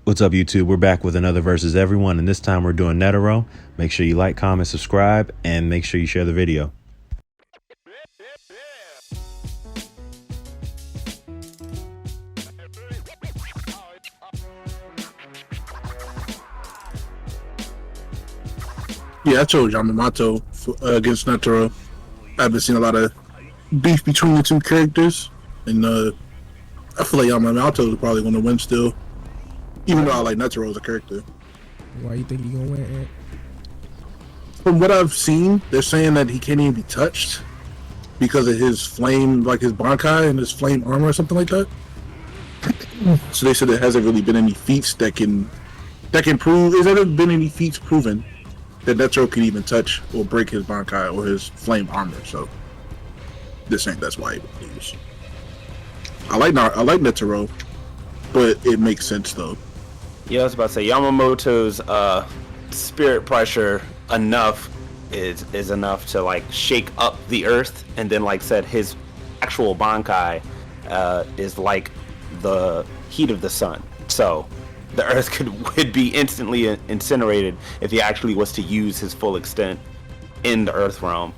What's up, YouTube? We're back with another Versus Everyone, and this time we're doing Netero. Make sure you like, comment, subscribe, and make sure you share the video. Yeah, I chose Yamamoto against Netero. I've been seeing a lot of beef between the two characters, and I feel like Yamamoto is probably going to win still, even though I like Netero as a character. Why you think he gonna win, Ant? From what I've seen, they're saying that he can't even be touched because of his flame, like his Bankai and his flame armor or something like that. So they said there hasn't really been any feats that can prove. Has there been any feats proven that Netero can even touch or break his Bankai or his flame armor? So they're saying that's why he would lose. I like Netero, but it makes sense though. Yeah, I was about to say Yamamoto's spirit pressure is enough to like shake up the earth, and then like said his actual Bankai is like the heat of the sun, so the earth would be instantly incinerated if he actually was to use his full extent in the earth realm.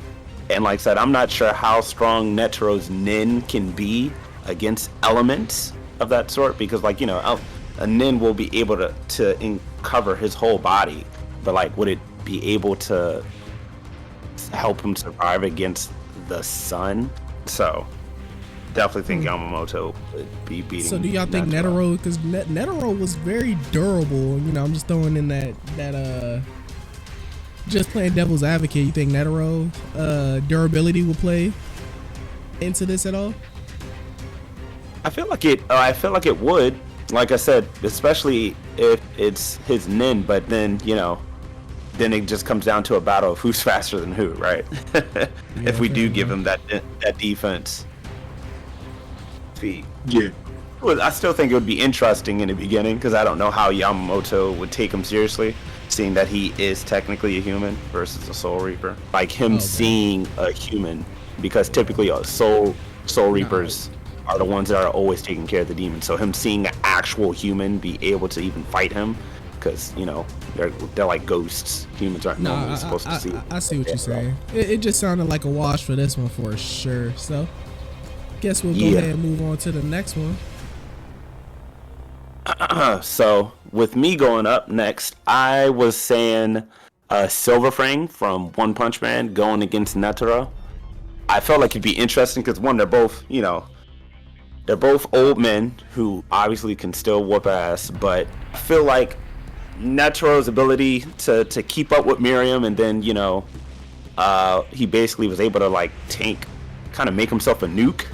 And like I said, I'm not sure how strong Netero's Nin can be against elements of that sort, because like, you know, a Nin will be able to cover his whole body, but like, would it be able to help him survive against the sun? So definitely think Yamamoto would be beating. So do y'all think Netero, because Netero was very durable, you know, I'm just throwing in that just playing devil's advocate, you think Netero durability will play into this at all? I feel like it would. Like I said, especially if it's his Nin, but then, you know, then it just comes down to a battle of who's faster than who, right? If we do give him that defense feat. Yeah. Well, I still think it would be interesting in the beginning, because I don't know how Yamamoto would take him seriously, seeing that he is technically a human versus a Soul Reaper. Like him seeing a human, because typically Soul Reapers are the ones that are always taking care of the demon. So him seeing an actual human be able to even fight him, because, you know, they're like ghosts. Humans aren't normally supposed to see. I see what you're saying. It just sounded like a wash for this one for sure. So guess we'll go ahead and move on to the next one. So with me going up next, I was saying Silver Fang from One Punch Man going against Netero. I felt like it'd be interesting because, one, they're both, you know, they're both old men who obviously can still whoop ass, but I feel like Netero's ability to keep up with Miriam, and then, you know, he basically was able to like kind of make himself a nuke.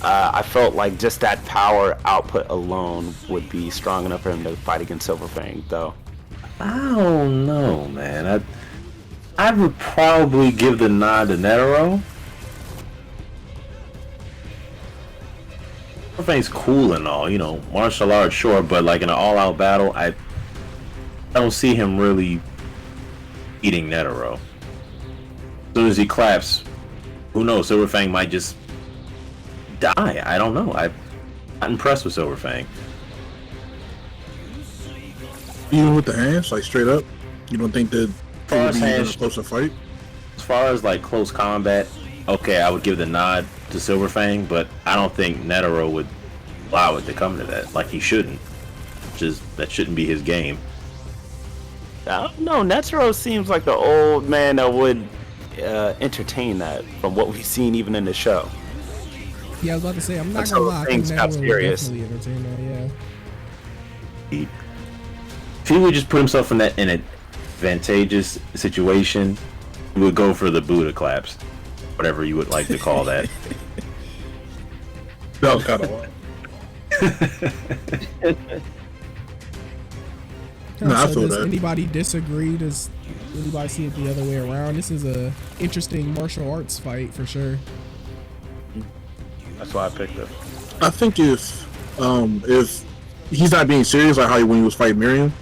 I felt like just that power output alone would be strong enough for him to fight against Silver Fang, though. I don't know, man. I would probably give the nod to Netero. Silver Fang's cool and all, you know, martial arts, sure, but like in an all-out battle, I don't see him really beating Netero. As soon as he claps, who knows? Silver Fang might just die. I don't know. I'm not impressed with Silver Fang. Even with the hands, like straight up, you don't think that it would be a closer fight? As far as like close combat, okay, I would give the nod to Silver Fang, but I don't think Netero would allow it to come to that. Like, he shouldn't. That shouldn't be his game. I don't know. Netero seems like the old man that would entertain that, from what we've seen even in the show. Yeah, I was about to say, I'm not gonna lie, I think Netero would definitely entertain that, yeah. If he would just put himself in an advantageous situation, he would go for the Buddha claps, whatever you would like to call that. That was kind of wild. Does anybody disagree? Does anybody see it the other way around? This is a interesting martial arts fight for sure. That's why I picked it. I think if he's not being serious like how when he was fighting Miriam,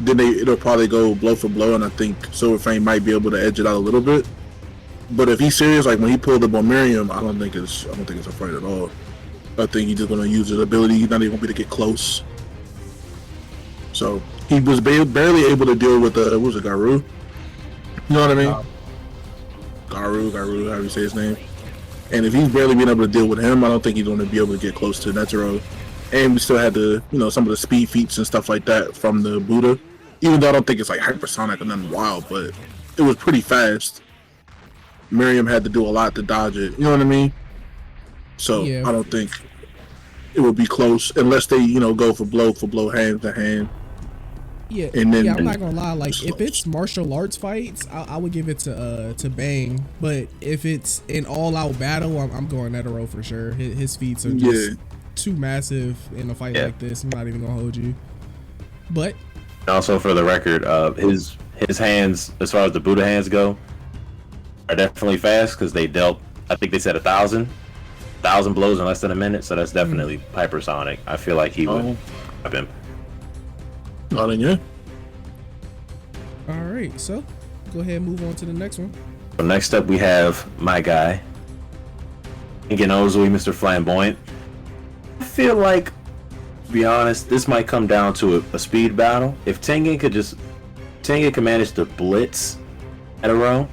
then it'll probably go blow for blow, and I think Silver Fang might be able to edge it out a little bit. But if he's serious, like when he pulled up on Miriam, I don't think it's a fight at all. I think he's just gonna use his ability. He's not even gonna be able to get close. So he was barely able to deal with what was it, Garu? You know what I mean? Garu, however you say his name. And if he's barely been able to deal with him, I don't think he's going to be able to get close to Netero. And we still had some of the speed feats and stuff like that from the Buddha. Even though I don't think it's like hypersonic or nothing wild, but it was pretty fast. Miriam had to do a lot to dodge it. You know what I mean? So Yeah. I don't think it would be close unless they, go for blow, hand to hand. Yeah, And then- I'm not gonna lie. Like, if it's martial arts fights, I would give it to Bang. But if it's an all-out battle, I'm going Netero for sure. His feats are just too massive in a fight like this. I'm not even gonna hold you. But Also, for the record, his hands, as far as the Buddha hands go, are definitely fast because they dealt. I think they said 1,000 blows in less than a minute. So that's definitely hypersonic. I feel like he would have been. Oh, then yeah. all right, so go ahead and move on to the next one. So next up, we have my guy, Tengen Ozui, Mr. Flamboyant. I feel like, to be honest, this might come down to a speed battle. If Tengen can manage to blitz at a row,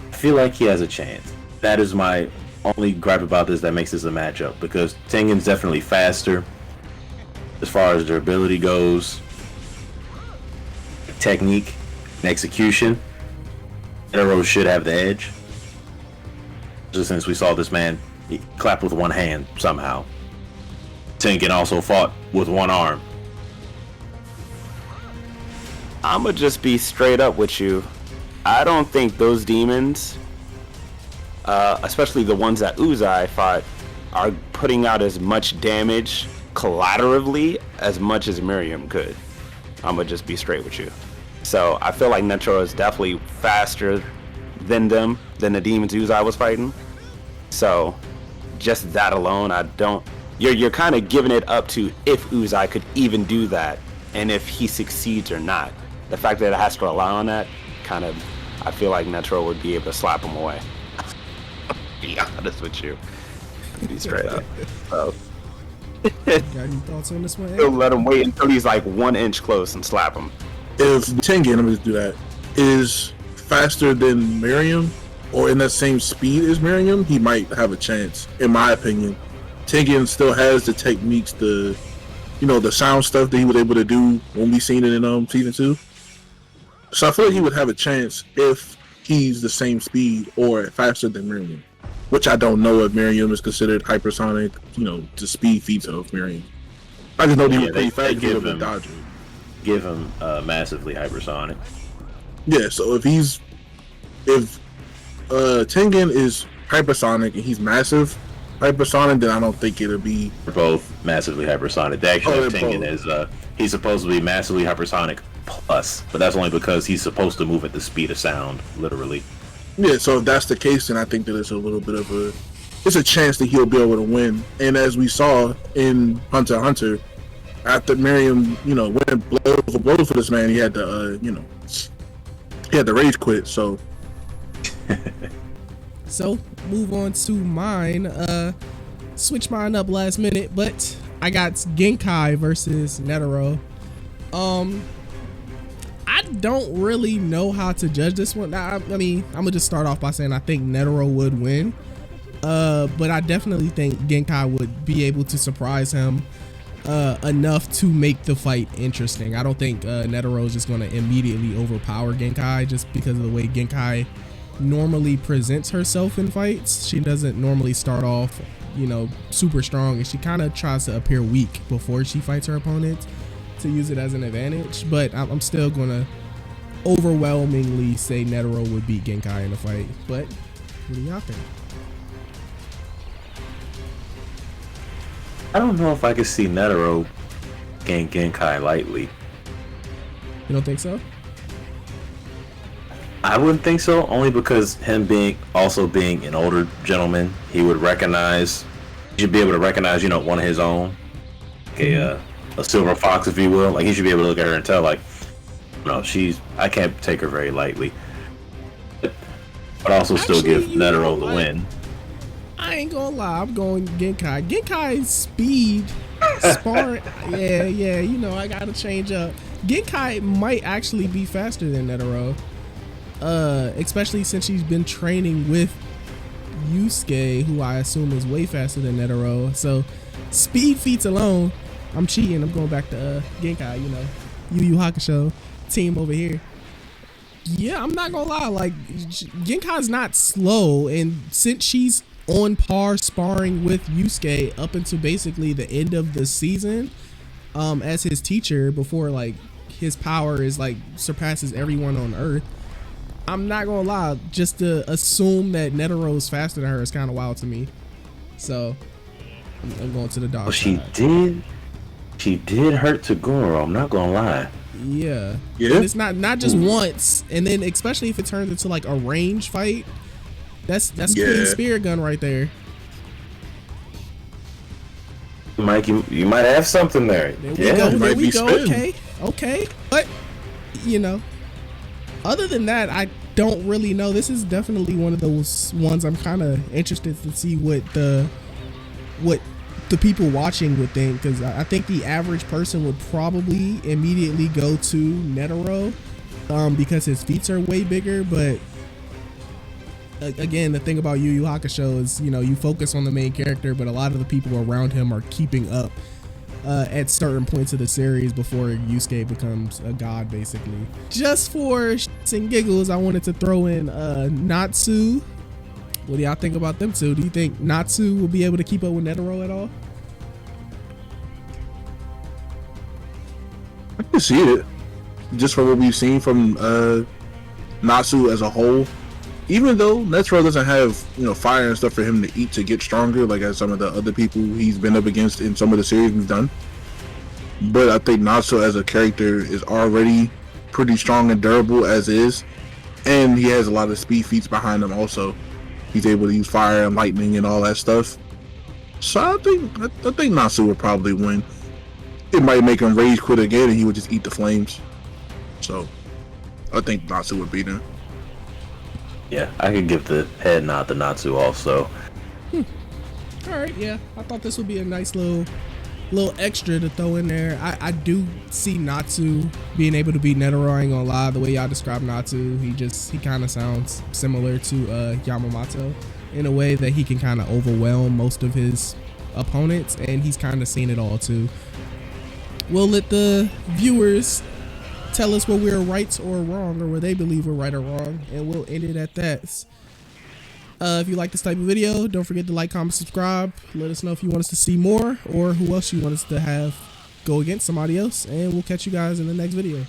I feel like he has a chance. That is my only gripe about this that makes this a matchup, because Tengen's definitely faster as far as durability goes, technique and execution. Netero should have the edge. Just since we saw this man clap with one hand somehow. Tengen also fought with one arm. I'ma just be straight up with you. I don't think those demons, especially the ones that Uzai fought, are putting out as much damage collaterally as much as Miriam could. I'ma just be straight with you. So I feel like Netero is definitely faster than them, than the demons Uzai was fighting. So just that alone, you're kind of giving it up to if Uzai could even do that and if he succeeds or not. The fact that it has to rely on that, I feel like Netero would be able to slap him away. Be honest with you. Be straight up. So Got any thoughts on this one? he'll let him wait until he's like 1 inch close and slap him. If Tengen, let me just do that, is faster than Miriam or in that same speed as Miriam, he might have a chance, in my opinion. Tengen still has the techniques, the sound stuff that he was able to do when we seen it in season 2. So I feel like he would have a chance if he's the same speed or faster than Miriam. Which I don't know if Miriam is considered hypersonic, the speed feats of Miriam. I just know he was pretty fast, he was able to dodge it. Give him massively hypersonic. Yeah, so if Tengen is hypersonic and he's massive hypersonic, then I don't think it'll be. They're both massively hypersonic. They actually have they're Tengen both. is he's supposed to be massively hypersonic plus, but that's only because he's supposed to move at the speed of sound, literally. Yeah, so if that's the case, then I think that it's a little bit of it's a chance that he'll be able to win. And as we saw in Hunter x Hunter, after Miriam, went blow for blow for this man, he had to, he had to rage quit. So, So move on to mine. Switch mine up last minute, but I got Genkai versus Netero. I don't really know how to judge this one. I mean, I'm gonna just start off by saying I think Netero would win. But I definitely think Genkai would be able to surprise him enough to make the fight interesting. I don't think Netero is just going to immediately overpower Genkai just because of the way Genkai normally presents herself in fights. She doesn't normally start off, super strong, and she kind of tries to appear weak before she fights her opponent to use it as an advantage. But I'm still going to overwhelmingly say Netero would beat Genkai in the fight. But what do y'all think? I don't know if I could see Netero gain Genkai lightly. You don't think so? I wouldn't think so, only because him being an older gentleman, he should be able to recognize, one of his own, a silver fox, if you will. Like, he should be able to look at her and tell, like, no, I can't take her very lightly. But also still give Netero the win. I ain't gonna lie, I'm going Genkai. Genkai's speed Sparring, yeah, you know, I gotta change up. Genkai might actually be faster than Netero. Especially since she's been training with Yusuke, who I assume is way faster than Netero. So, speed feats alone, I'm cheating. I'm going back to Genkai, you know, Yu Yu Hakusho team over here. Yeah, I'm not gonna lie, like, Genkai's not slow, and since she's on par sparring with Yusuke up until basically the end of the season, as his teacher, before like his power is like surpasses everyone on Earth, I'm not gonna lie, just to assume that Netero is faster than her is kind of wild to me. So I'm going to the dog. Well, side. she did hurt Tagoro, I'm not gonna lie. Yeah. Yeah. And it's not just once, and then especially if it turns into like a range fight, that's Queen Spirit Gun right there. Mike, you might have something there. There we go. Okay. But you know, other than that, I don't really know. This is definitely one of those ones I'm kind of interested to see what the people watching would think, because I think the average person would probably immediately go to Netero because his feats are way bigger. But again, the thing about Yu Yu Hakusho is, you know, you focus on the main character, but a lot of the people around him are keeping up at certain points of the series before Yusuke becomes a god, basically. Just for shits and giggles, I wanted to throw in Natsu. What do y'all think about them two? Do you think Natsu will be able to keep up with Netero at all? I can see it, just from what we've seen from Natsu as a whole. Even though Netero doesn't have, you know, fire and stuff for him to eat to get stronger, like as some of the other people he's been up against in some of the series we've done. But I think Natsu as a character is already pretty strong and durable as is, and he has a lot of speed feats behind him also. He's able to use fire and lightning and all that stuff. So I think Natsu would probably win. It might make him rage quit again and he would just eat the flames. So I think Natsu would beat him. Yeah, I could give the head nod to Natsu also. Alright, yeah. I thought this would be a nice little extra to throw in there. I do see Natsu being able to beat Netero. I ain't gonna lie, the way y'all describe Natsu, he kind of sounds similar to Yamamoto in a way that he can kind of overwhelm most of his opponents, and he's kind of seen it all too. We'll let the viewers tell us where we're right or wrong, or where they believe we're right or wrong, and we'll end it at that. If you like this type of video, don't forget to like, comment, subscribe. Let us know if you want us to see more, or who else you want us to have go against somebody else, and we'll catch you guys in the next video.